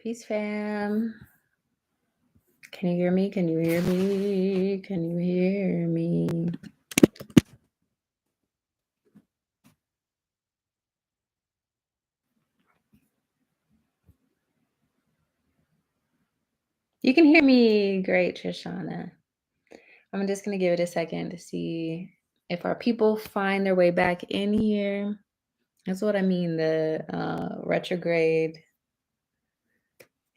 Peace, fam. Can you hear me? Can you hear me? Can you hear me? You can hear me. Great, Trishana. I'm just going to give it a second to see if our people find their way back in here. That's what I mean. The retrograde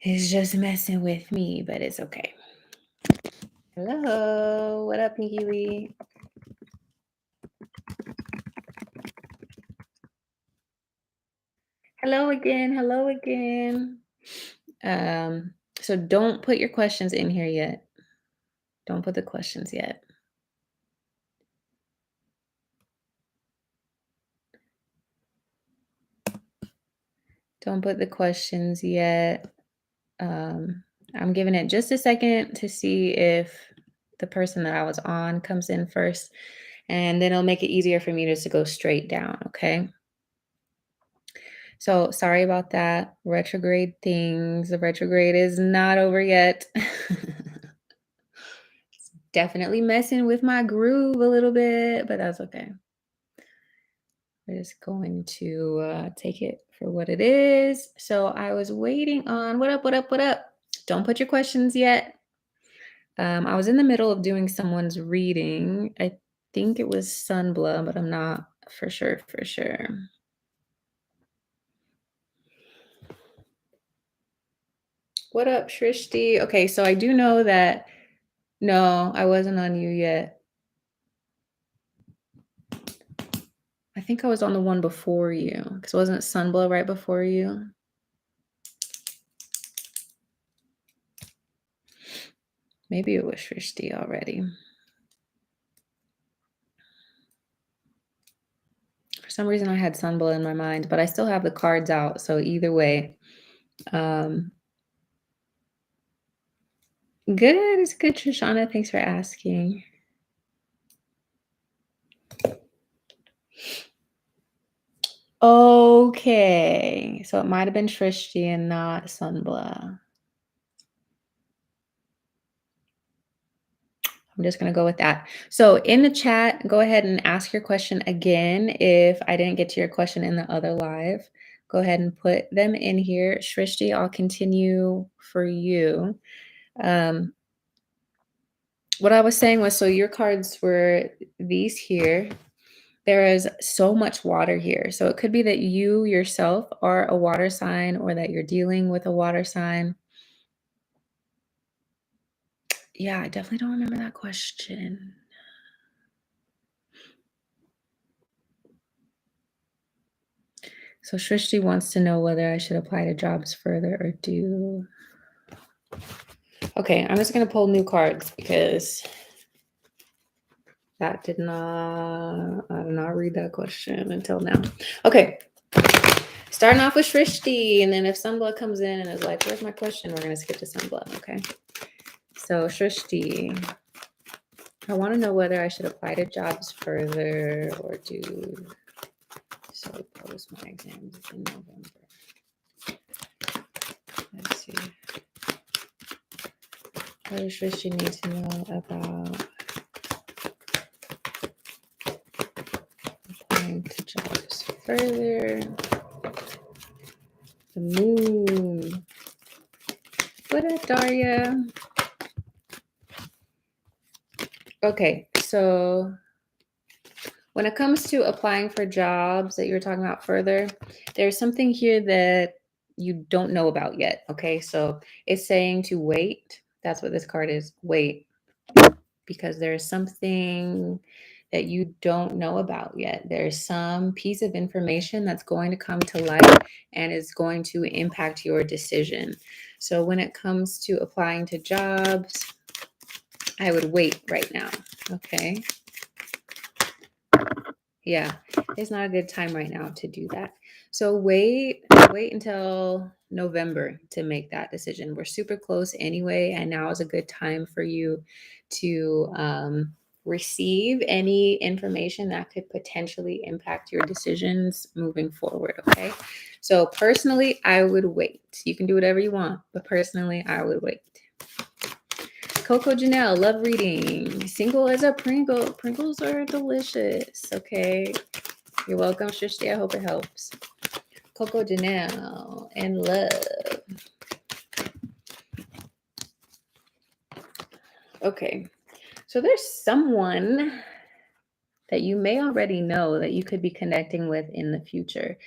is just messing with me, but it's okay. Hello. What up, Nikki Lee? Hello again. Hello again. So don't put your questions in here yet. Don't put the questions yet. Don't put the questions yet. I'm giving it just a second to see if the person that I was on comes in first, and then it'll make it easier for me just to go straight down, okay? So sorry about that. Retrograde things. The retrograde is not over yet. It's definitely messing with my groove a little bit, but that's okay. We're just going to take it for what it is. So I was waiting on, what up, what up, what up? Don't put your questions yet. I was in the middle of doing someone's reading. I think it was Sunblood, but I'm not for sure. What up, Shrishti? Okay, so I do know that, no, I wasn't on you yet. I think I was on the one before you, because wasn't Sunblood right before you? Maybe it was Shrishti already. For some reason I had Sunblood in my mind, but I still have the cards out, so either way. Good, it's good, Trishana. Thanks for asking. Okay, so it might have been Shrishti and not Sunblood. I'm just going to go with that. So in the chat, go ahead and ask your question again. If I didn't get to your question in the other live, go ahead and put them in here. Shrishti, I'll continue for you. What I was saying was, so your cards were these here. There is so much water here. So it could be that you yourself are a water sign, or that you're dealing with a water sign. Yeah, I definitely don't remember that question. So Shrishti wants to know whether I should apply to jobs further or do. Okay, I'm just going to pull new cards because I did not read that question until now. Okay, starting off with Shrishti, and then if Sunblood comes in and is like, where's my question? We're going to skip to Sunblood, okay? So Shrishti, I want to know whether I should apply to jobs further or do so post my exams in November. Let's see. What does Shrishti need to know about applying to jobs further? The moon. What up, Daria? Okay, so when it comes to applying for jobs that you were talking about further, there's something here that you don't know about yet. Okay, so it's saying to wait. That's what this card is. Wait, because there's something that you don't know about yet. There's some piece of information that's going to come to light and is going to impact your decision. So when it comes to applying to jobs, I would wait right now. Okay. Yeah, it's not a good time right now to do that. So wait until November to make that decision. We're super close anyway, and now is a good time for you to receive any information that could potentially impact your decisions moving forward. Okay, So personally, I would wait. You can do whatever you want, but personally, I would wait. Coco Janelle, love reading. Single as a Pringle. Pringles are delicious. Okay. You're welcome, Shrishti. I hope it helps. Coco Janelle and love. Okay. So there's someone that you may already know that you could be connecting with in the future.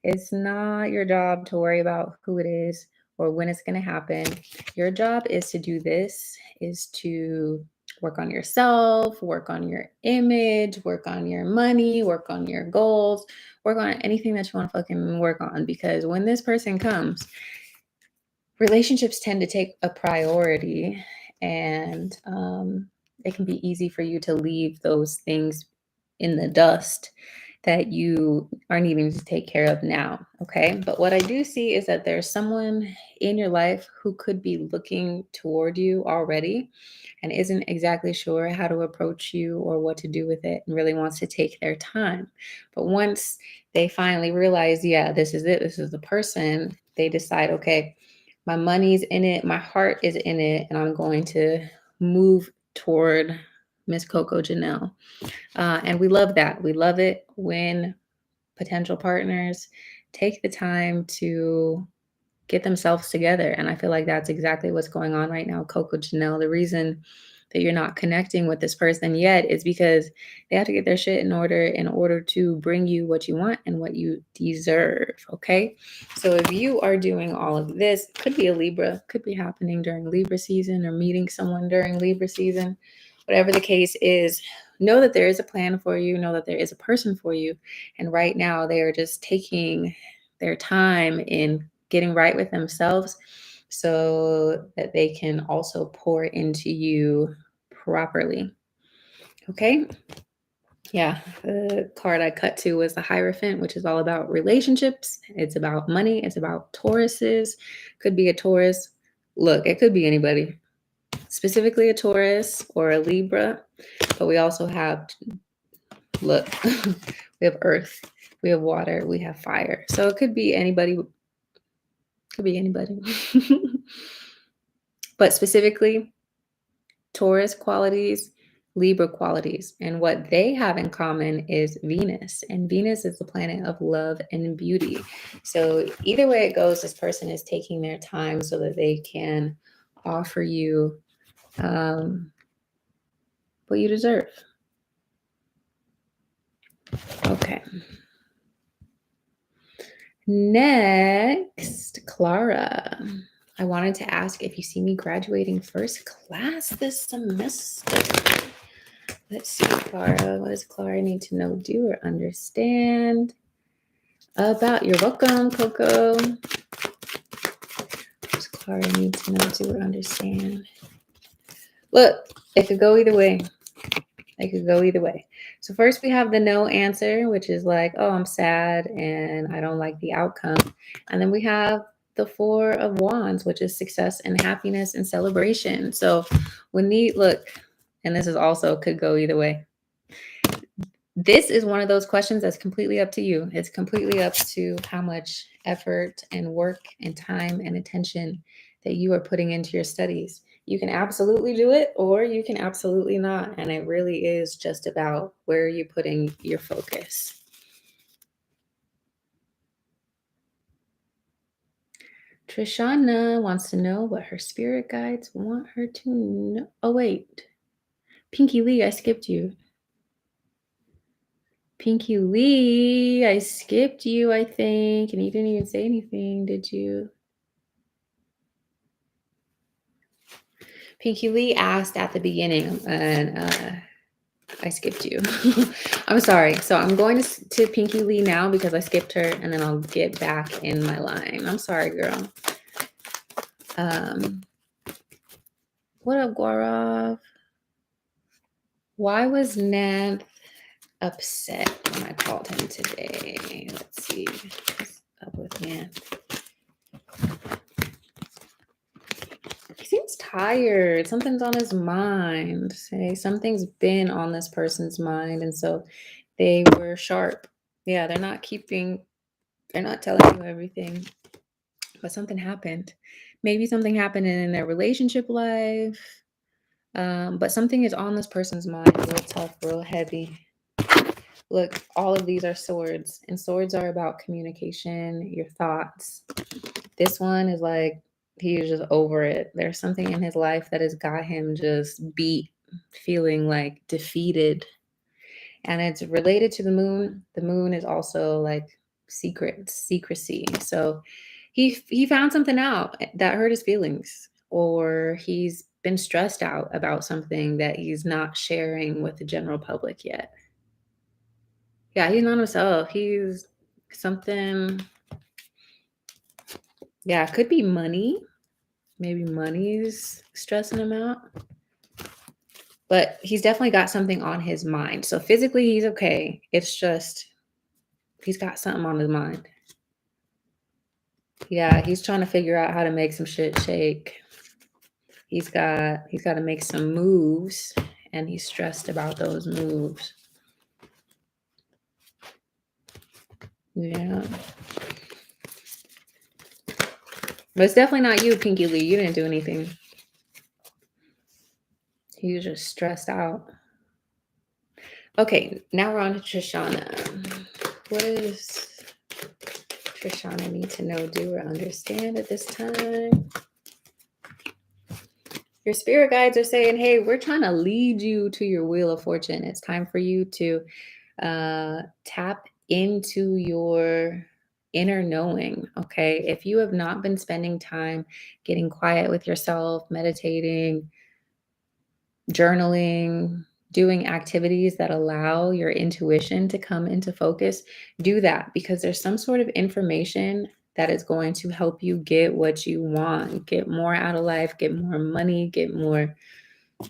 It's not your job to worry about who it is or when it's going to happen. Your job is to do this, is to work on yourself, work on your image, work on your money, work on your goals, work on anything that you want to fucking work on. Because when this person comes, relationships tend to take a priority, and it can be easy for you to leave those things in the dust that you are needing to take care of now. Okay. But what I do see is that there's someone in your life who could be looking toward you already and isn't exactly sure how to approach you or what to do with it and really wants to take their time. But once they finally realize, yeah, this is it, this is the person, they decide, okay, my money's in it, my heart is in it, and I'm going to move toward Miss Coco Janelle. And we love that. We love it when potential partners take the time to get themselves together. And I feel like that's exactly what's going on right now, Coco Janelle. The reason that you're not connecting with this person yet is because they have to get their shit in order to bring you what you want and what you deserve. Okay. So if you are doing all of this, could be a Libra, could be happening during Libra season or meeting someone during Libra season, whatever the case is, know that there is a plan for you, know that there is a person for you. And right now they are just taking their time in getting right with themselves so that they can also pour into you properly. Okay. Yeah. The card I cut to was the Hierophant, which is all about relationships. It's about money. It's about Tauruses. Could be a Taurus. Look, it could be anybody, specifically a Taurus or a Libra. But we also have, look, we have earth, we have water, we have fire. So it could be anybody. Could be anybody. But specifically, Taurus qualities, Libra qualities. And what they have in common is Venus. And Venus is the planet of love and beauty. So either way it goes, this person is taking their time so that they can offer you what you deserve. Okay. Next, Clara. I wanted to ask if you see me graduating first class this semester. Let's see, Clara. What does Clara need to know, do, or understand about? You're welcome, Coco. What does Clara need to know, do, or understand? Look, it could go either way. It could go either way. So first we have the no answer, which is like, oh, I'm sad and I don't like the outcome. And then we have the Four of Wands, which is success and happiness and celebration. So when look, and this is also could go either way. This is one of those questions that's completely up to you. It's completely up to how much effort and work and time and attention that you are putting into your studies. You can absolutely do it or you can absolutely not. And it really is just about where you're putting your focus. Trishana wants to know what her spirit guides want her to know. Oh, wait. Pinky Lee, I skipped you. Pinky Lee, I skipped you, I think. And you didn't even say anything, did you? Pinky Lee asked at the beginning, and I skipped you. I'm sorry. So I'm going to Pinky Lee now because I skipped her, and then I'll get back in my line. I'm sorry, girl. What up, Gaurav? Why was Nath upset when I called him today? Let's see. What's up with Nath? He seems tired. Something's on his mind. Say something's been on this person's mind, and so they were sharp. Yeah, they're not keeping They're not telling you everything, but something happened. Maybe something happened in their relationship life. But something is on this person's mind, real tough, real heavy. Look, all of these are swords, and swords are about communication, your thoughts. This one is like, he is just over it. There's something in his life that has got him just beat, feeling like defeated. And it's related to the moon. The moon is also like secrecy. So he found something out that hurt his feelings, or he's been stressed out about something that he's not sharing with the general public yet. Yeah, he's not himself. He's something. Yeah, it could be money. Maybe money's stressing him out. But he's definitely got something on his mind. So physically, he's okay. It's just he's got something on his mind. Yeah, he's trying to figure out how to make some shit shake. He's got to make some moves, and he's stressed about those moves. Yeah. But it's definitely not you, Pinky Lee. You didn't do anything. He was just stressed out. Okay, now we're on to Trishana. What does Trishana need to know, do, or understand at this time? Your spirit guides are saying, hey, we're trying to lead you to your wheel of fortune. It's time for you to tap into your inner knowing. Okay. If you have not been spending time getting quiet with yourself, meditating, journaling, doing activities that allow your intuition to come into focus, do that, because there's some sort of information that is going to help you get what you want, get more out of life, get more money, get more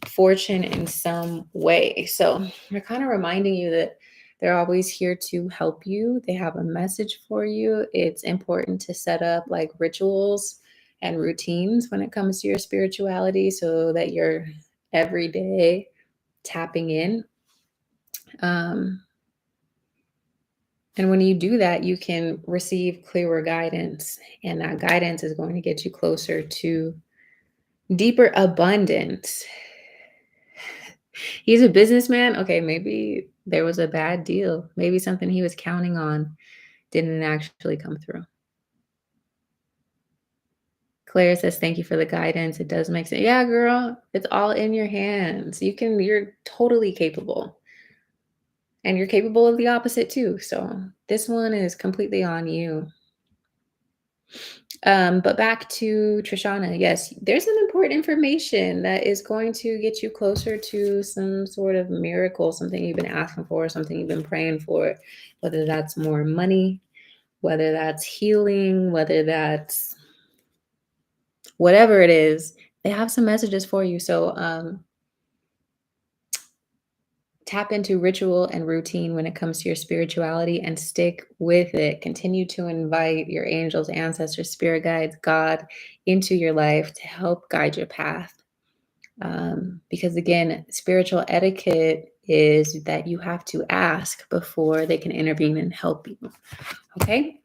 fortune in some way. So they're kind of reminding you that they're always here to help you. They have a message for you. It's important to set up like rituals and routines when it comes to your spirituality so that you're every day tapping in. And when you do that, you can receive clearer guidance, and that guidance is going to get you closer to deeper abundance. He's a businessman. Okay, maybe there was a bad deal. Maybe something he was counting on didn't actually come through. Claire says, thank you for the guidance. It does make sense. Yeah, girl, it's all in your hands. You're totally capable. And you're capable of the opposite too. So this one is completely on you. But back to Trishana. Yes, there's some important information that is going to get you closer to some sort of miracle, something you've been asking for, something you've been praying for, whether that's more money, whether that's healing, whether that's whatever it is. They have some messages for you. So tap into ritual and routine when it comes to your spirituality and stick with it. Continue to invite your angels, ancestors, spirit guides, God into your life to help guide your path. Because again, spiritual etiquette is that you have to ask before they can intervene and help you. Okay?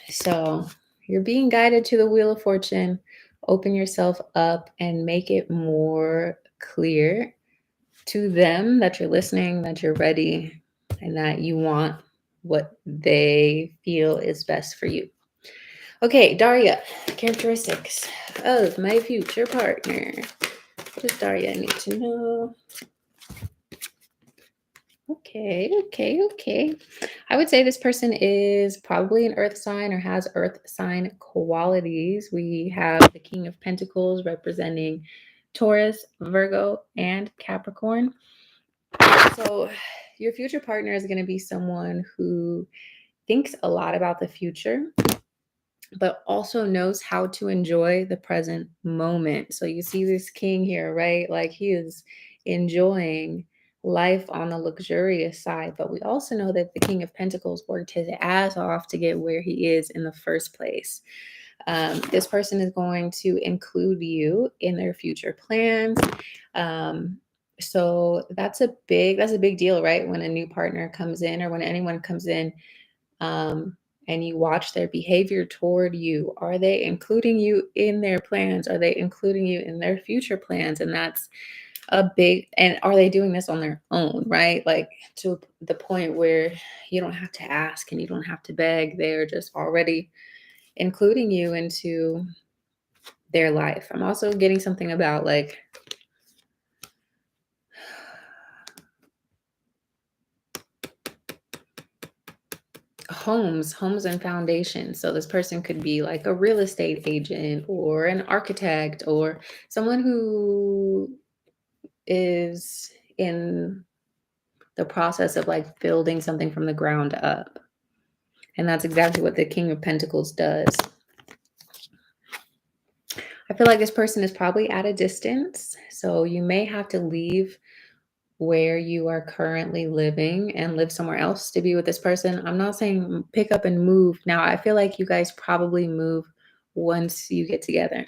So you're being guided to the wheel of fortune. Open yourself up and make it more clear to them that you're listening, that you're ready, and that you want what they feel is best for you. Okay, Daria, characteristics of my future partner. What does Daria need to know? Okay. I would say this person is probably an earth sign or has earth sign qualities. We have the King of Pentacles representing Taurus, Virgo, and Capricorn. So your future partner is going to be someone who thinks a lot about the future, but also knows how to enjoy the present moment. So you see this king here, right? Like he is enjoying life on the luxurious side. But we also know that the King of Pentacles worked his ass off to get where he is in the first place. This person is going to include you in their future plans. So that's a big deal, right? When a new partner comes in or when anyone comes in, and you watch their behavior toward you. Are they including you in their plans? Are they including you in their future plans? And that's a big, and are they doing this on their own, right? Like to the point where you don't have to ask and you don't have to beg. They're just already including you into their life. I'm also getting something about like homes and foundations. So this person could be like a real estate agent or an architect or someone who is in the process of like building something from the ground up. And that's exactly what the King of Pentacles does. I feel like this person is probably at a distance. So you may have to leave where you are currently living and live somewhere else to be with this person. I'm not saying pick up and move. Now, I feel like you guys probably move once you get together.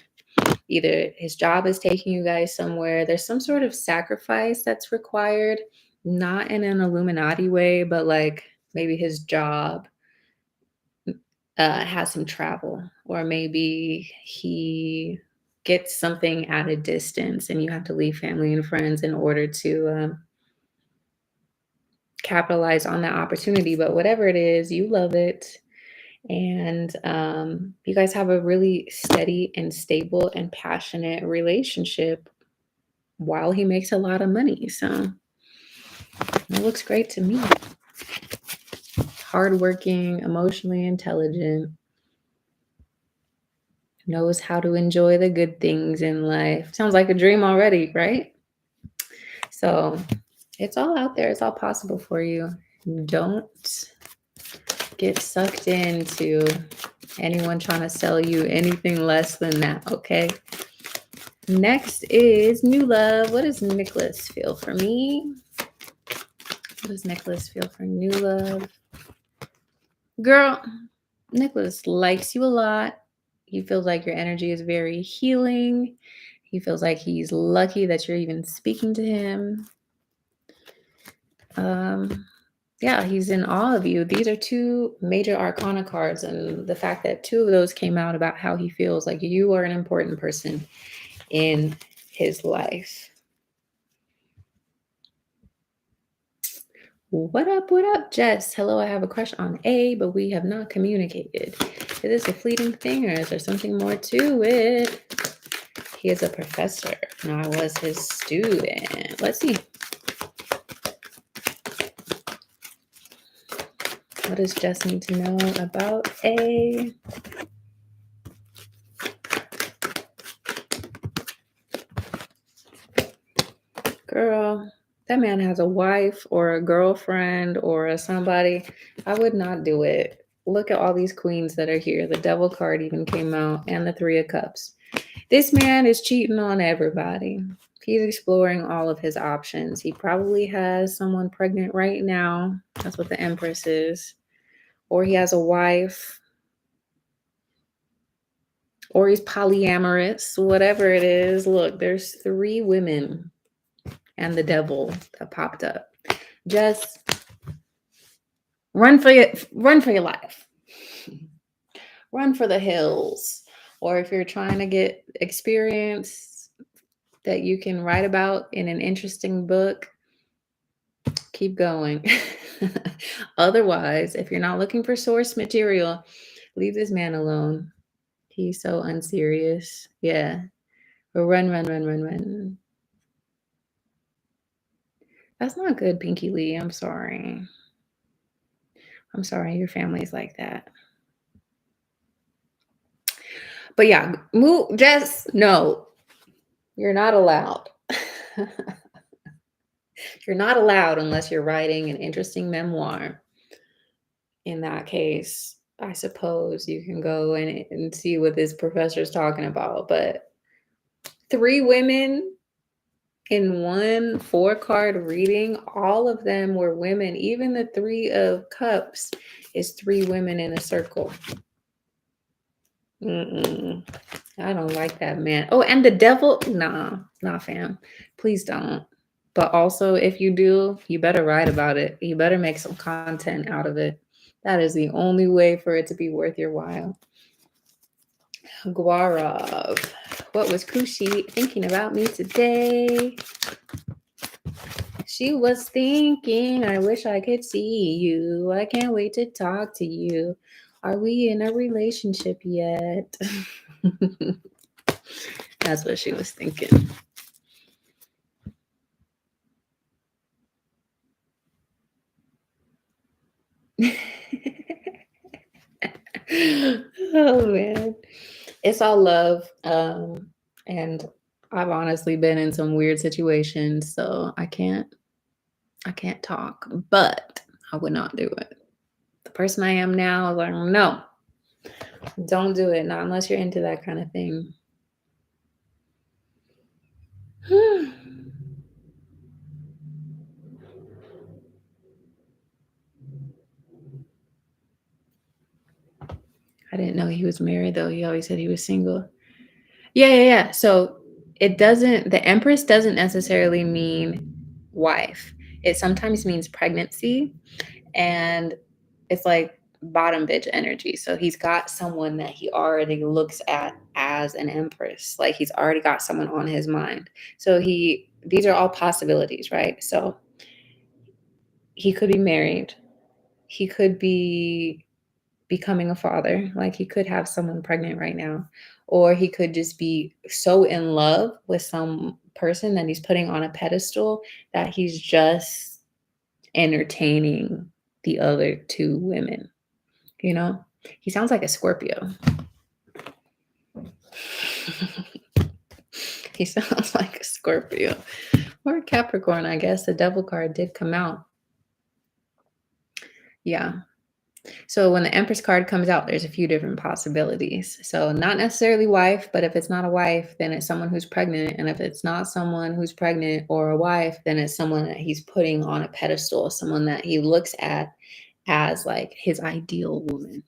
Either his job is taking you guys somewhere, there's some sort of sacrifice that's required, not in an Illuminati way, but like maybe his job has some travel, or maybe he gets something at a distance and you have to leave family and friends in order to capitalize on that opportunity. But whatever it is, you love it. And you guys have a really steady and stable and passionate relationship while he makes a lot of money. So it looks great to me. Hardworking, emotionally intelligent, knows how to enjoy the good things in life. Sounds like a dream already, right? So it's all out there. It's all possible for you. Don't get sucked into anyone trying to sell you anything less than that, okay? Next is new love. What does Nicholas feel for me? What does Nicholas feel for new love? Girl, Nicholas likes you a lot. He feels like your energy is very healing. He feels like he's lucky that you're even speaking to him. Yeah, he's in awe of you. These are two major arcana cards, and the fact that two of those came out about how he feels like you are an important person in his life. What up, Jess? Hello, I have a crush on A, but we have not communicated. Is this a fleeting thing or is there something more to it? He is a professor and I was his student. Let's see. What does Jess need to know about A? Girl, that man has a wife or a girlfriend or a somebody. I would not do it. Look at all these queens that are here. The devil card even came out and the 3 of cups. This man is cheating on everybody. He's exploring all of his options. He probably has someone pregnant right now. That's what the Empress is. Or he has a wife. Or he's polyamorous. Whatever it is. Look, there's 3 women and the devil that popped up. Just run for your life. Run for the hills. Or if you're trying to get experience that you can write about in an interesting book, keep going. Otherwise, if you're not looking for source material, leave this man alone. He's so unserious. Yeah. Or run. That's not good, Pinky Lee. I'm sorry. I'm sorry your family's like that. But yeah, move. Just no. You're not allowed. You're not allowed unless you're writing an interesting memoir. In that case, I suppose you can go and see what this professor is talking about. But 3 women in one 4-card reading, all of them were women. Even the 3 of cups is 3 women in a circle. I don't like that, man. Oh, and the devil? Nah, fam. Please don't. But also, if you do, you better write about it. You better make some content out of it. That is the only way for it to be worth your while. Guarav. What was Kushi thinking about me today? She was thinking, I wish I could see you. I can't wait to talk to you. Are we in a relationship yet? That's what she was thinking. Oh man. It's all love. And I've honestly been in some weird situations, so I can't talk, but I would not do it. The person I am now, I was like, no, don't do it. Not unless you're into that kind of thing. I didn't know he was married though. He always said he was single. Yeah. So the Empress doesn't necessarily mean wife. It sometimes means pregnancy, and it's like bottom bitch energy. So he's got someone that he already looks at as an empress. Like he's already got someone on his mind. So these are all possibilities, right? So he could be married. He could be becoming a father. Like he could have someone pregnant right now. Or he could just be so in love with some person that he's putting on a pedestal that he's just entertaining the other two women. You know, he sounds like a Scorpio. He sounds like a Scorpio or a Capricorn. I guess the devil card did come out. Yeah. So when the Empress card comes out, there's a few different possibilities. So not necessarily wife, but if it's not a wife, then it's someone who's pregnant. And if it's not someone who's pregnant or a wife, then it's someone that he's putting on a pedestal, someone that he looks at as like his ideal woman.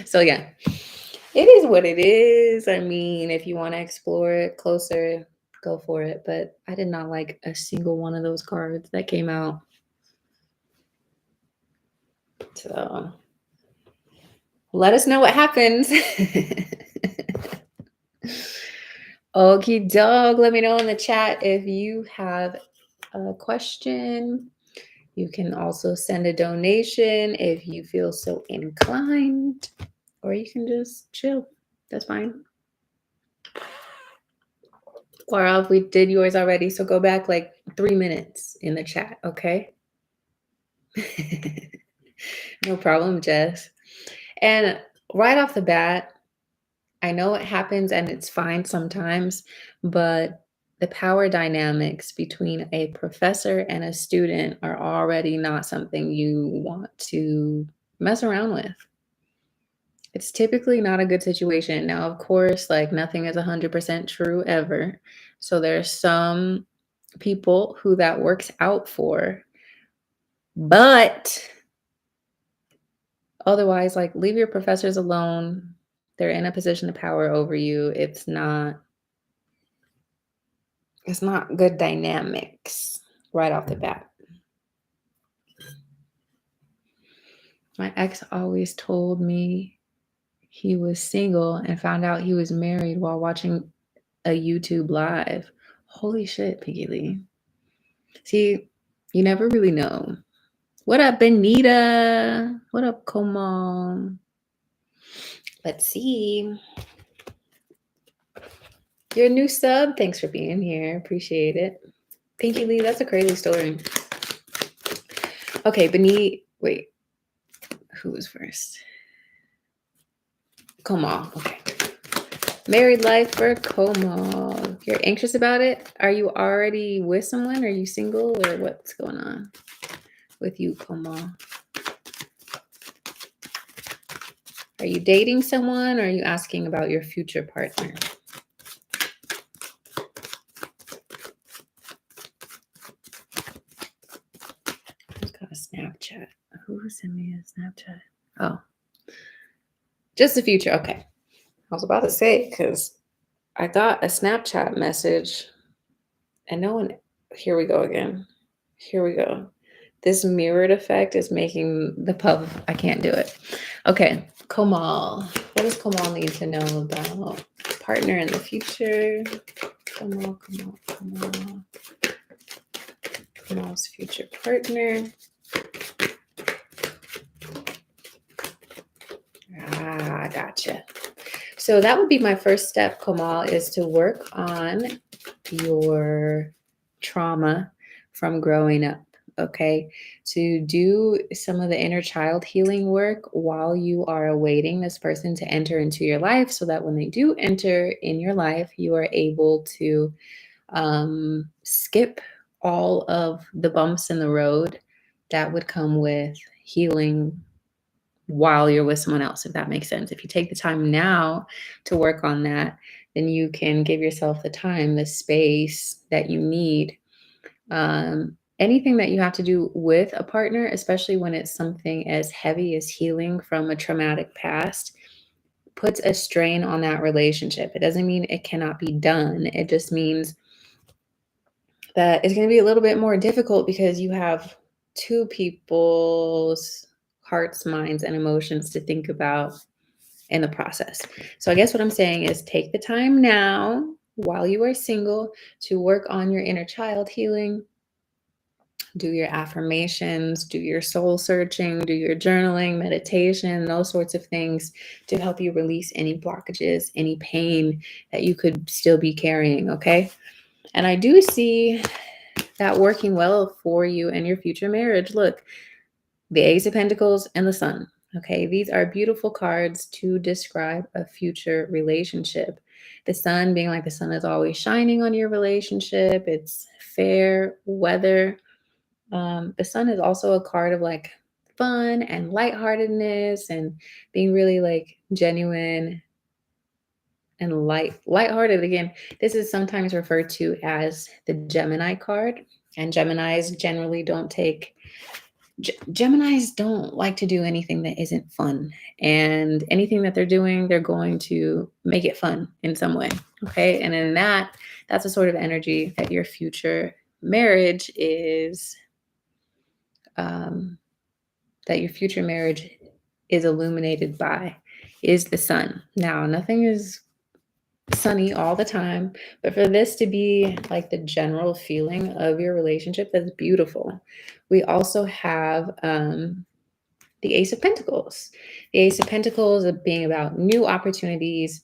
So yeah, it is what it is. I mean, if you want to explore it closer, go for it. But I did not like a single one of those cards that came out. So let us know what happens. Okie dog. Let me know in the chat if you have a question. You can also send a donation if you feel so inclined, or you can just chill. That's fine. Gaurav, we did yours already, so go back like 3 minutes in the chat, okay? No problem, Jess. And right off the bat, I know it happens and it's fine sometimes, but the power dynamics between a professor and a student are already not something you want to mess around with. It's typically not a good situation. Now, of course, like nothing is 100% true ever. So there's some people who that works out for, but otherwise, like leave your professors alone. They're in a position of power over you. It's not good dynamics right off the bat. My ex always told me he was single and found out he was married while watching a YouTube live. Holy shit, Piggy Lee. See, you never really know. What up, Benita? What up, Komon? Let's see. You're a new sub. Thanks for being here. Appreciate it. Pinky Lee, that's a crazy story. Okay, Benita. Wait. Who was first? Komon. Okay. Married life for Komon. You're anxious about it? Are you already with someone? Are you single? Or what's going on with you, Komon? Are you dating someone or are you asking about your future partner? Who's got a Snapchat? Who sent me a Snapchat? Oh, just the future. Okay. I was about to say, because I got a Snapchat message and no one, here we go again. Here we go. This mirrored effect is making the pub. I can't do it. Okay, Komal. What does Komal need to know about partner in the future? Komal's future partner. Ah, gotcha. So that would be my first step, Komal, is to work on your trauma from growing up. Okay. To do some of the inner child healing work while you are awaiting this person to enter into your life, so that when they do enter in your life, you are able to skip all of the bumps in the road that would come with healing while you're with someone else, if that makes sense. If you take the time now to work on that, then you can give yourself the time, the space that you need. Anything that you have to do with a partner, especially when it's something as heavy as healing from a traumatic past, puts a strain on that relationship. It doesn't mean it cannot be done. It just means that it's going to be a little bit more difficult because you have two people's hearts, minds, and emotions to think about in the process. So I guess what I'm saying is take the time now while you are single to work on your inner child healing, do your affirmations, do your soul searching, do your journaling, meditation, those sorts of things to help you release any blockages, any pain that you could still be carrying, okay? And I do see that working well for you and your future marriage. Look, the Ace of Pentacles and the Sun. Okay, these are beautiful cards to describe a future relationship. The sun being like the sun is always shining on your relationship, it's fair weather. The sun is also a card of like fun and lightheartedness and being really like genuine and lighthearted. Again, this is sometimes referred to as the Gemini card, and Geminis generally don't take Geminis don't like to do anything that isn't fun. And anything that they're doing, they're going to make it fun in some way. Okay. And in that's a sort of energy that your future marriage is, um, that your future marriage is illuminated by, is the sun. Now, nothing is sunny all the time, but for this to be like the general feeling of your relationship, that's beautiful. We also have the Ace of Pentacles. The Ace of Pentacles of being about new opportunities,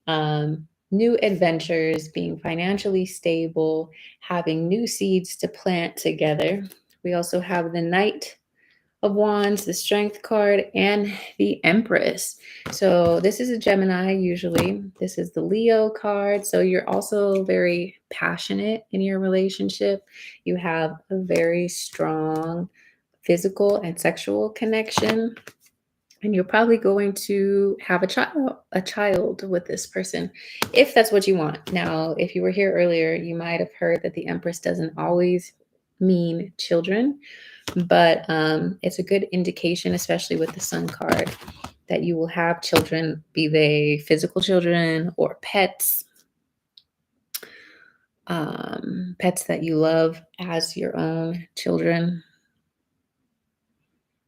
new adventures, being financially stable, having new seeds to plant together. We also have the Knight of Wands, the Strength card, and the Empress. So this is a Gemini usually. This is the Leo card. So you're also very passionate in your relationship. You have a very strong physical and sexual connection, and you're probably going to have a child with this person if that's what you want. Now, if you were here earlier, you might have heard that the Empress doesn't always mean children, but it's a good indication, especially with the Sun card, that you will have children, be they physical children or pets, pets that you love as your own children.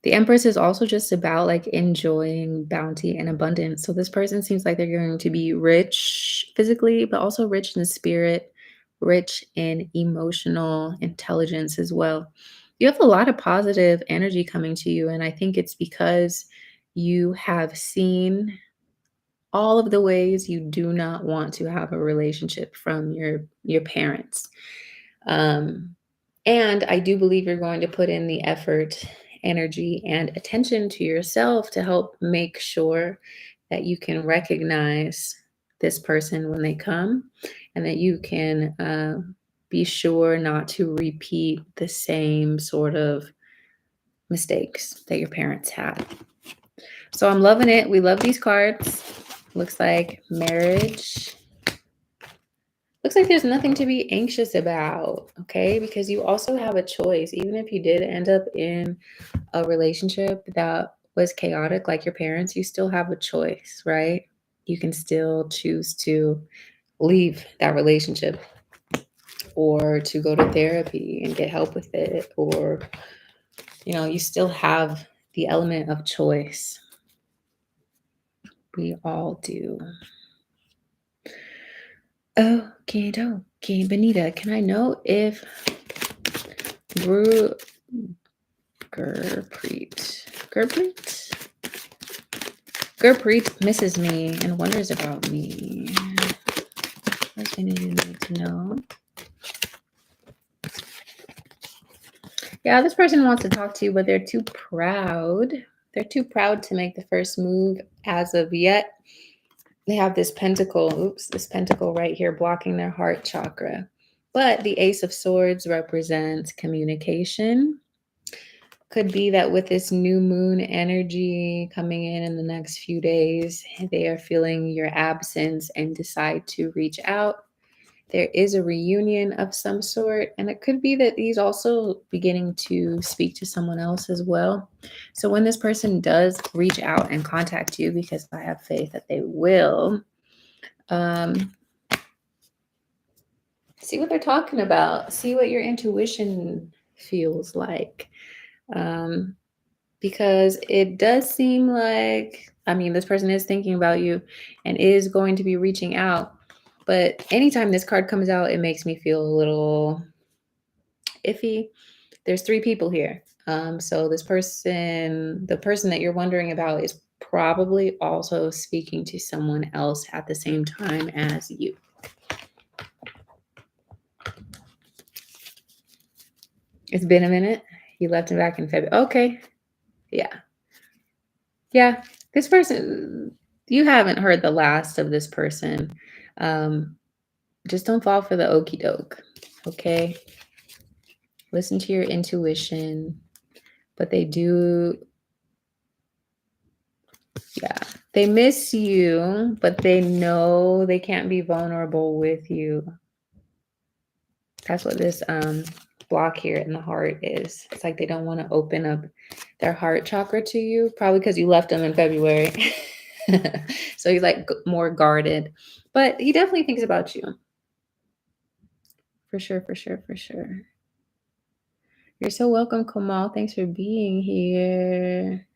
The Empress is also just about like enjoying bounty and abundance. So this person seems like they're going to be rich physically, but also rich in spirit, rich in emotional intelligence as well. You have a lot of positive energy coming to you. And I think it's because you have seen all of the ways you do not want to have a relationship from your parents. Um, and I do believe you're going to put in the effort, energy, and attention to yourself to help make sure that you can recognize this person when they come, and that you can be sure not to repeat the same sort of mistakes that your parents had. So I'm loving it. We love these cards. Looks like marriage. Looks like there's nothing to be anxious about, okay? Because you also have a choice. Even if you did end up in a relationship that was chaotic like your parents, you still have a choice, right? You can still choose to leave that relationship, or to go to therapy and get help with it, or you still have the element of choice. We all do. Okay, Benita, can I know if Gurpreet misses me and wonders about me? What's anything you need to know? Yeah, this person wants to talk to you, but they're too proud. They're too proud to make the first move as of yet. They have this pentacle, this pentacle right here blocking their heart chakra. But the Ace of Swords represents communication. Could be that with this new moon energy coming in the next few days, they are feeling your absence and decide to reach out. There is a reunion of some sort, and it could be that he's also beginning to speak to someone else as well. So when this person does reach out and contact you, because I have faith that they will, see what they're talking about. See what your intuition feels like. Because it does seem like, this person is thinking about you and is going to be reaching out. But anytime this card comes out, it makes me feel a little iffy. There's 3 people here. So this person, the person that you're wondering about, is probably also speaking to someone else at the same time as you. It's been a minute. You left him back in February. Okay. Yeah. This person, you haven't heard the last of this person. Just don't fall for the okie doke. Okay. Listen to your intuition. But they do. Yeah. They miss you, but they know they can't be vulnerable with you. That's what this block here in the heart is. It's like they don't want to open up their heart chakra to you, probably because you left them in February. So he's like more guarded, but he definitely thinks about you. For sure. You're so welcome, Kamal. Thanks for being here.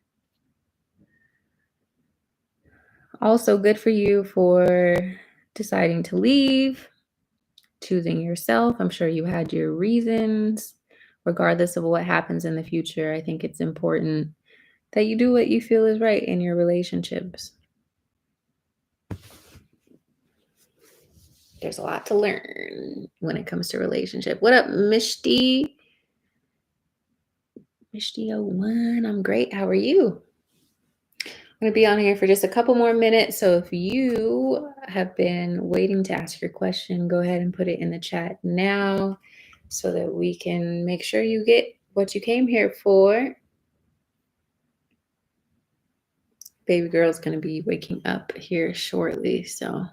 Also, good for you for deciding to leave, choosing yourself. I'm sure you had your reasons. Regardless of what happens in the future, I think it's important that you do what you feel is right in your relationships. There's a lot to learn when it comes to relationship. What up, Mishti? Mishti01, I'm great. How are you? I'm going to be on here for just a couple more minutes. So if you have been waiting to ask your question, go ahead and put it in the chat now so that we can make sure you get what you came here for. Baby girl's going to be waking up here shortly, so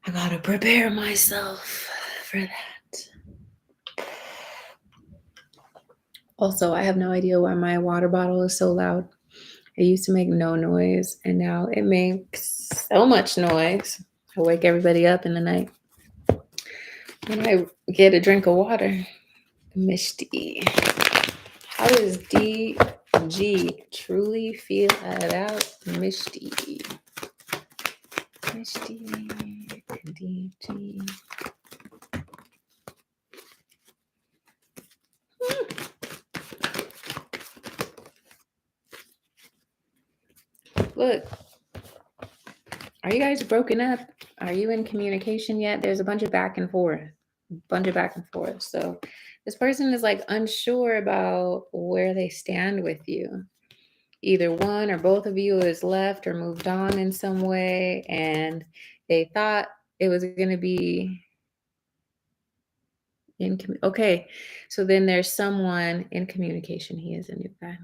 I got to prepare myself for that. Also, I have no idea why my water bottle is so loud. It used to make no noise, and now it makes so much noise. I wake everybody up in the night when I get a drink of water. Mishti. How does DG truly feel about Mishti? Mishti. DG. Look, are you guys broken up? Are you in communication yet? There's a bunch of back and forth. So this person is like unsure about where they stand with you. Either one or both of you is left or moved on in some way, and they thought it was going to be okay. So then there's someone in communication. He is a new guy.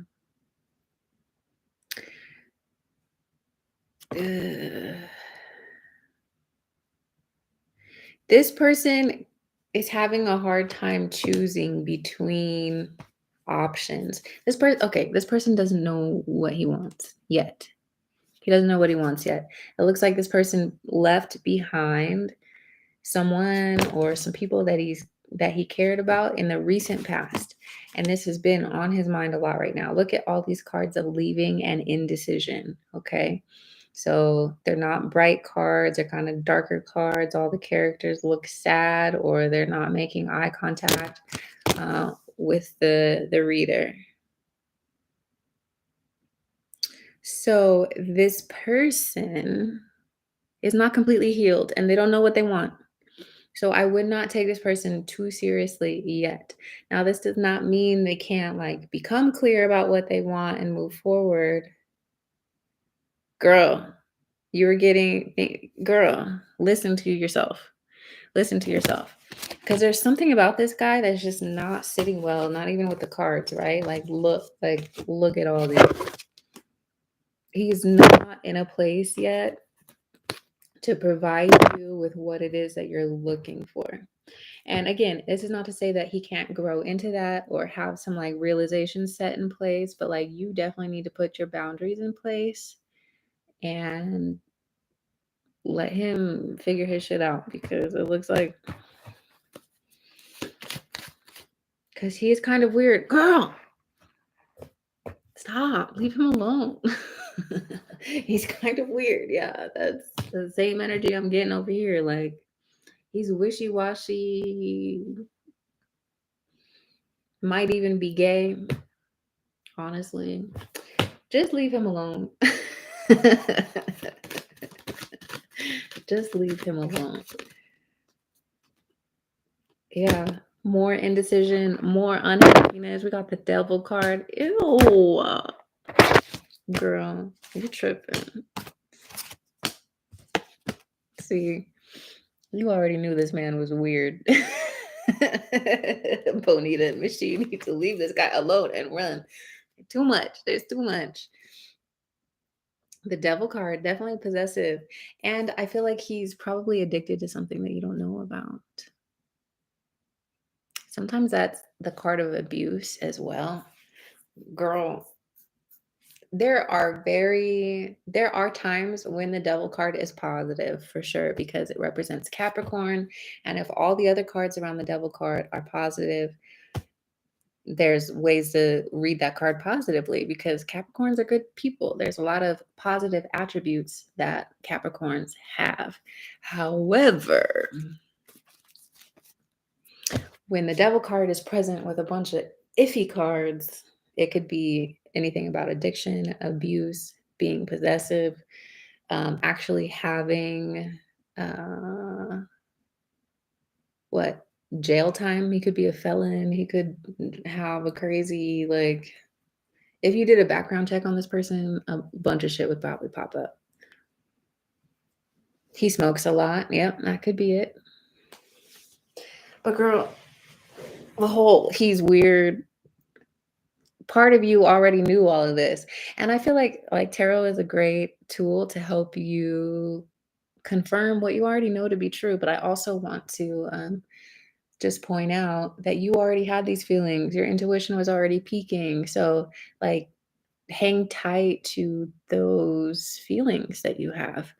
This person is having a hard time choosing between options. This person doesn't know what he wants yet. He doesn't know what he wants yet. It looks like this person left behind someone or some people that he's that he cared about in the recent past. And this has been on his mind a lot right now. Look at all these cards of leaving and indecision. Okay. So they're not bright cards, they're kind of darker cards. All the characters look sad or they're not making eye contact with the reader. So this person is not completely healed and they don't know what they want. So I would not take this person too seriously yet. Now, this does not mean they can't like become clear about what they want and move forward. Girl, you're getting, girl, listen to yourself. Listen to yourself. Because there's something about this guy that's just not sitting well, not even with the cards, right? Look at all these. He's not in a place yet to provide you with what it is that you're looking for. And again, this is not to say that he can't grow into that or have some like realization set in place, but like you definitely need to put your boundaries in place and let him figure his shit out because it looks like because he is kind of weird. Girl, stop, leave him alone. He's kind of weird. Yeah, that's the same energy I'm getting over here. Like he's wishy-washy, might even be gay. Honestly, just leave him alone. Just leave him alone. Yeah. More indecision, more unhappiness. We got the devil card. Ew. Girl, you're tripping. See, you already knew this man was weird. Bonita and Michi, you need to leave this guy alone and run. Too much. There's too much. The devil card, definitely possessive. And I feel like he's probably addicted to something that you don't know about. Sometimes that's the card of abuse as well. Girl, there are times when the devil card is positive for sure because it represents Capricorn. And if all the other cards around the devil card are positive, there's ways to read that card positively because Capricorns are good people. There's a lot of positive attributes that Capricorns have. However, when the devil card is present with a bunch of iffy cards, it could be anything about addiction, abuse, being possessive, actually having what jail time. He could be a felon. He could have a crazy like. If you did a background check on this person, a bunch of shit would probably pop up. He smokes a lot. Yep, that could be it. But girl, the whole he's weird. Part of you already knew all of this. And I feel like tarot is a great tool to help you confirm what you already know to be true. But I also want to just point out that you already had these feelings. Your intuition was already peaking. So like hang tight to those feelings that you have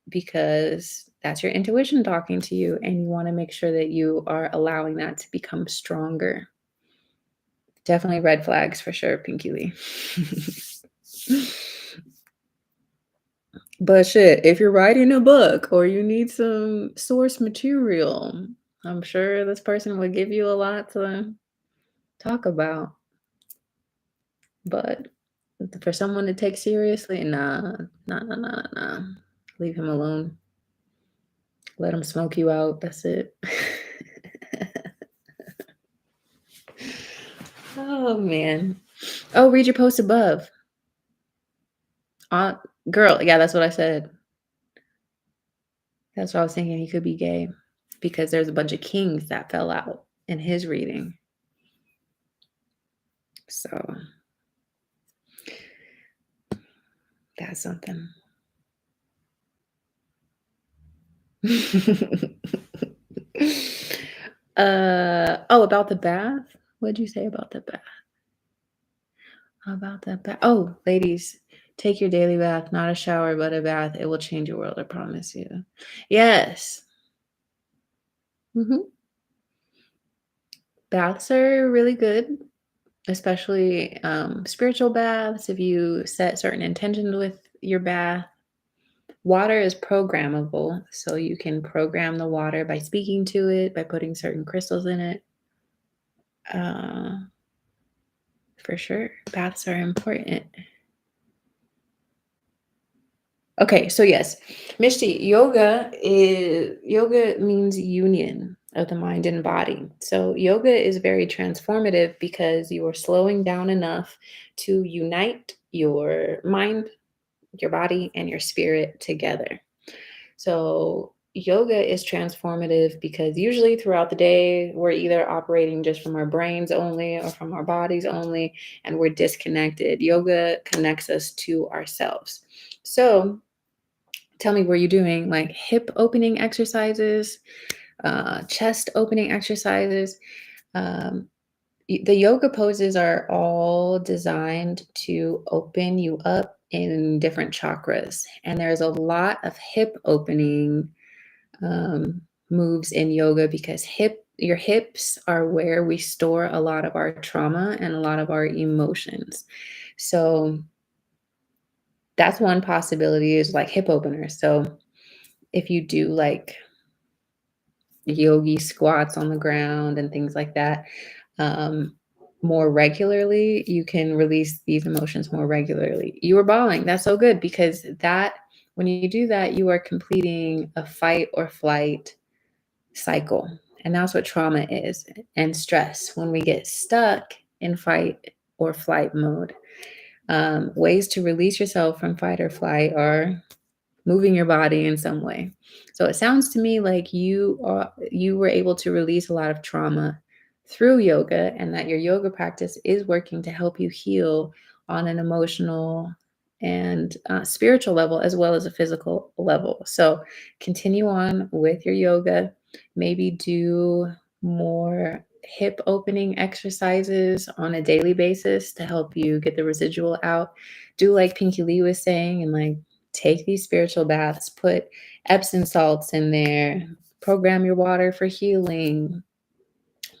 because that's your intuition talking to you. And you want to make sure that you are allowing that to become stronger. Definitely red flags for sure, Pinky Lee. But shit, if you're writing a book or you need some source material, I'm sure this person would give you a lot to talk about. But for someone to take seriously, nah. Leave him alone. Let him smoke you out. That's it. Oh man. Oh, read your post above. Girl, yeah, that's what I said. That's what I was thinking. He could be gay because there's a bunch of kings that fell out in his reading. So that's something. About the bath. What'd you say about the bath? About that bath. Oh, ladies, take your daily bath, not a shower, but a bath. It will change your world, I promise you. Yes. Baths are really good, especially spiritual baths. If you set certain intentions with your bath, water is programmable. So you can program the water by speaking to it, by putting certain crystals in it. Uh, for sure, baths are important. Okay, so yes, Mishti, yoga means union of the mind and body. So yoga is very transformative because you are slowing down enough to unite your mind, your body, and your spirit together. So yoga is transformative because usually throughout the day we're either operating just from our brains only or from our bodies only, and we're disconnected. Yoga connects us to ourselves. So tell me, were you doing like hip opening exercises, chest opening exercises? Um, the yoga poses are all designed to open you up in different chakras. And there's a lot of hip opening um, moves in yoga because your hips are where we store a lot of our trauma and a lot of our emotions. So that's one possibility is like hip openers. So if you do like yogi squats on the ground and things like that um, more regularly, you can release these emotions more regularly. You were bawling. That's so good because that when you do that, you are completing a fight or flight cycle. And that's what trauma is and stress. When we get stuck in fight or flight mode, ways to release yourself from fight or flight are moving your body in some way. So it sounds to me like you were able to release a lot of trauma through yoga and that your yoga practice is working to help you heal on an emotional and spiritual level as well as a physical level. So continue on with your yoga. Maybe do more hip opening exercises on a daily basis to help you get the residual out. Do like Pinky Lee was saying and like take these spiritual baths, put Epsom salts in there, program your water for healing,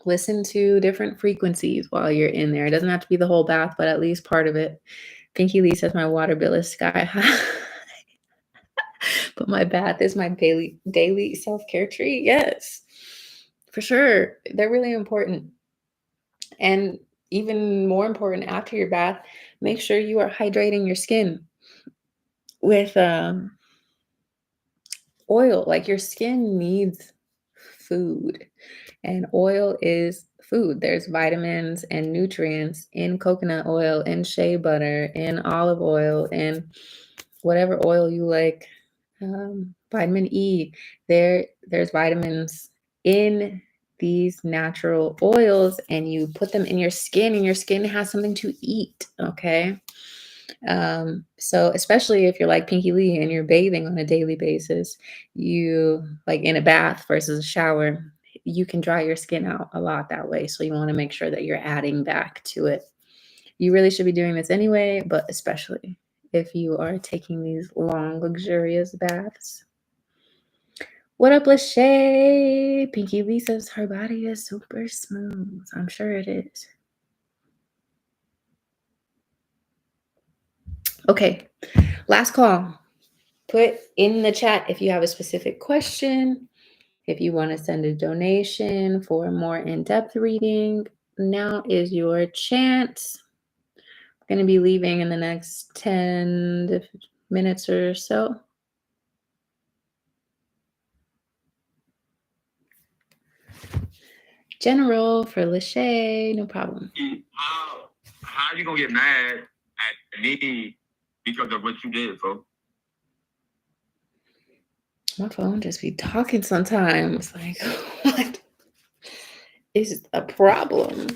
listen to different frequencies while you're in there. It doesn't have to be the whole bath, but at least part of it. Pinky Lee says my water bill is sky high. But my bath is my daily self-care treat. Yes. For sure. They're really important. And even more important after your bath, make sure you are hydrating your skin with oil. Like your skin needs food, and oil is food. There's vitamins and nutrients in coconut oil, in shea butter, in olive oil, in whatever oil you like. Vitamin E. There's vitamins in these natural oils, and you put them in your skin, and your skin has something to eat. Okay. So especially if you're like Pinky Lee and you're bathing on a daily basis, you like in a bath versus a shower, you can dry your skin out a lot that way. So you want to make sure that you're adding back to it. You really should be doing this anyway, but especially if you are taking these long, luxurious baths. What up, Lachey? Pinky Lee says her body is super smooth. I'm sure it is. Okay, last call. Put in the chat if you have a specific question, if you want to send a donation for a more in-depth reading. Now is your chance. I'm going to be leaving in the next 10 minutes or so. General for Lachey, no problem. How are you gonna get mad at me because of what you did, folks? My phone just be talking sometimes. Like, what is a problem?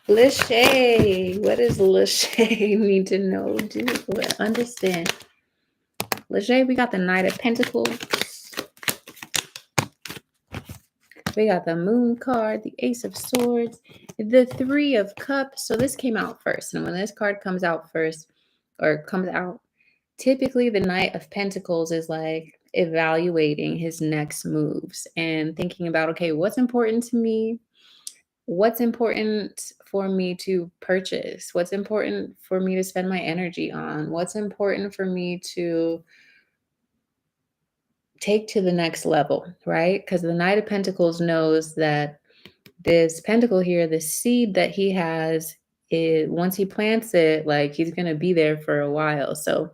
Lachey, what does Lachey need to know? Do understand? Lachey, we got the Knight of Pentacles. We got the Moon card, the Ace of Swords, the Three of Cups. So this came out first. And when this card comes out first, or comes out, typically the Knight of Pentacles is like evaluating his next moves and thinking about, okay, what's important to me? what's important for me to purchase? What's important for me to spend my energy on? What's important for me to take to the next level, right? Because the Knight of Pentacles knows that this pentacle here, this seed that he has, it once he plants it, like he's gonna be there for a while. So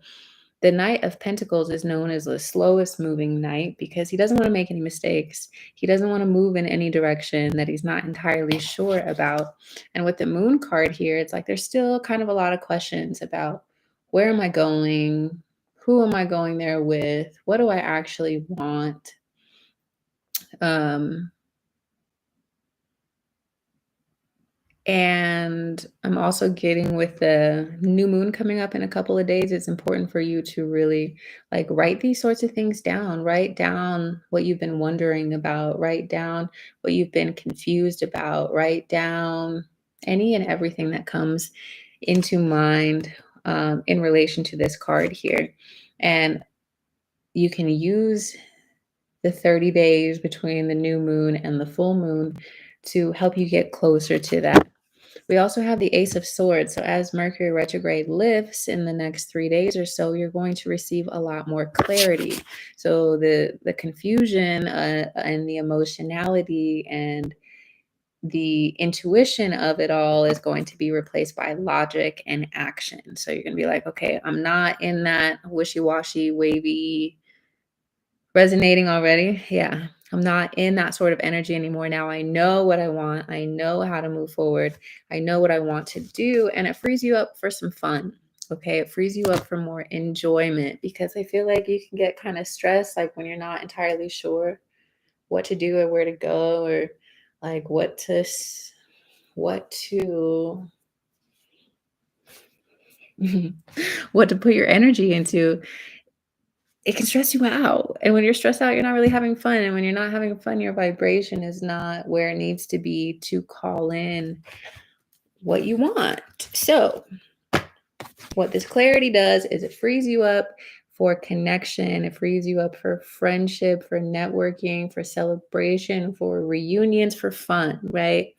the Knight of Pentacles is known as the slowest moving knight because he doesn't want to make any mistakes. He doesn't want to move in any direction that he's not entirely sure about. And with the Moon card here, it's like there's still kind of a lot of questions about where am I going? Who am I going there with? What do I actually want? Um, And I'm also getting with the new moon coming up in a couple of days, it's important for you to really like write these sorts of things down. Write down what you've been wondering about, write down what you've been confused about, write down any and everything that comes into mind in relation to this card here. And you can use the 30 days between the new moon and the full moon to help you get closer to that. We also have the Ace of Swords. So as Mercury retrograde lifts in the next 3 days or so, you're going to receive a lot more clarity. So the confusion and the emotionality and the intuition of it all is going to be replaced by logic and action. So you're going to be like, okay, I'm not in that wishy-washy, wavy, resonating already. Yeah. I'm not in that sort of energy anymore. Now I know what I want. I know how to move forward. I know what I want to do. And it frees you up for some fun. Okay. It frees you up for more enjoyment because I feel like you can get kind of stressed, like when you're not entirely sure what to do or where to go or like what to, what to put your energy into. It can stress you out. And when you're stressed out, you're not really having fun. And when you're not having fun, your vibration is not where it needs to be to call in what you want. So, what this clarity does is it frees you up for connection, it frees you up for friendship, for networking, for celebration, for reunions, for fun, right?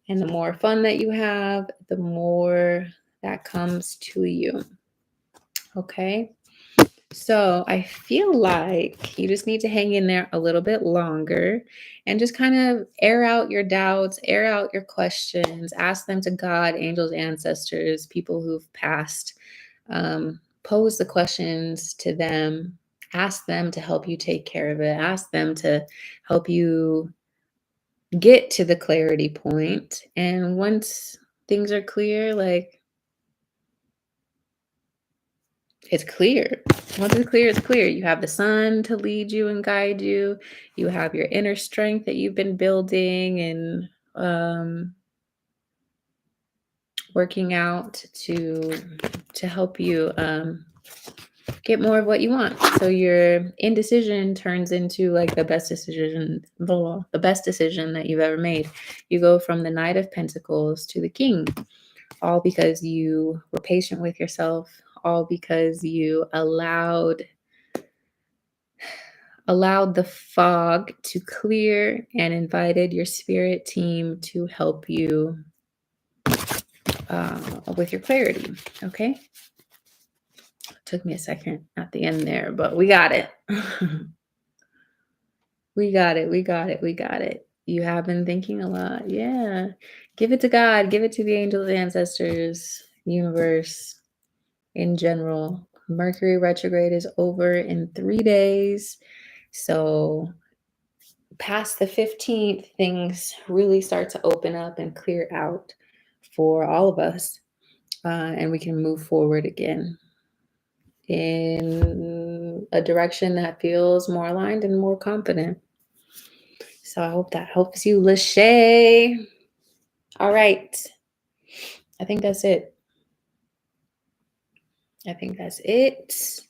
And the more fun that you have, the more that comes to you. Okay. So I feel like you just need to hang in there a little bit longer and just kind of air out your doubts, air out your questions, ask them to God, angels, ancestors, people who've passed. Pose the questions to them, ask them to help you take care of it, ask them to help you get to the clarity point. And once things are clear, like it's clear. Once it's clear, it's clear. You have the sun to lead you and guide you. You have your inner strength that you've been building and working out to help you get more of what you want. So your indecision turns into like the best decision, the best decision that you've ever made. You go from the Knight of Pentacles to the King, all because you were patient with yourself, all because you allowed the fog to clear and invited your spirit team to help you with your clarity. Okay. Took me a second at the end there, but we got it. We got it. We got it. We got it. You have been thinking a lot. Yeah. Give it to God. Give it to the angels, ancestors, universe in general. Mercury retrograde is over in 3 days. So past the 15th, things really start to open up and clear out for all of us. And we can move forward again in a direction that feels more aligned and more confident. So I hope that helps you, Lachey. All right. I think that's it. I think that's it.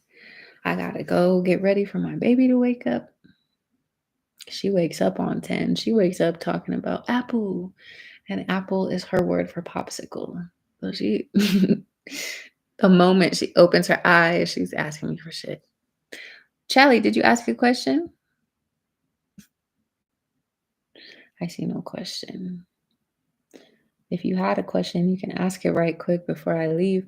I gotta go get ready for my baby to wake up. She wakes up on 10. She wakes up talking about apple. And apple is her word for popsicle. So she the moment she opens her eyes, she's asking me for shit. Charlie, did you ask a question? I see no question. If you had a question, you can ask it right quick before I leave.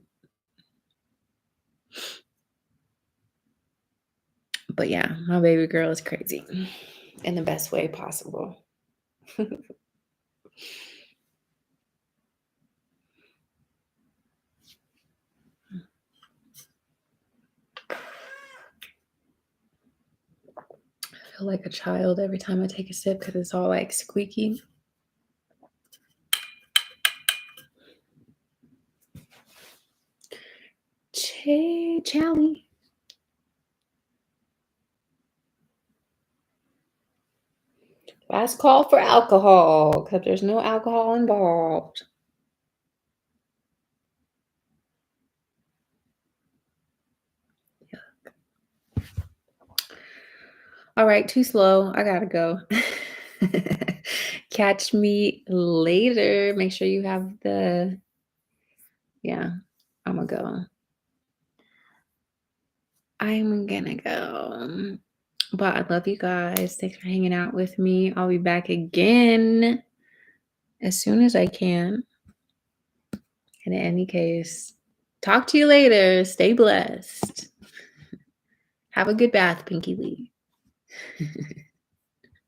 But yeah, my baby girl is crazy in the best way possible. I feel like a child every time I take a sip because it's all like squeaky. Charlie. Last call for alcohol because there's no alcohol involved. All right, too slow. I gotta go. Catch me later. Make sure you have the, yeah, I'm gonna go. I'm gonna go. But I love you guys. Thanks for hanging out with me. I'll be back again as soon as I can. And in any case, talk to you later. Stay blessed. Have a good bath, Pinky Lee.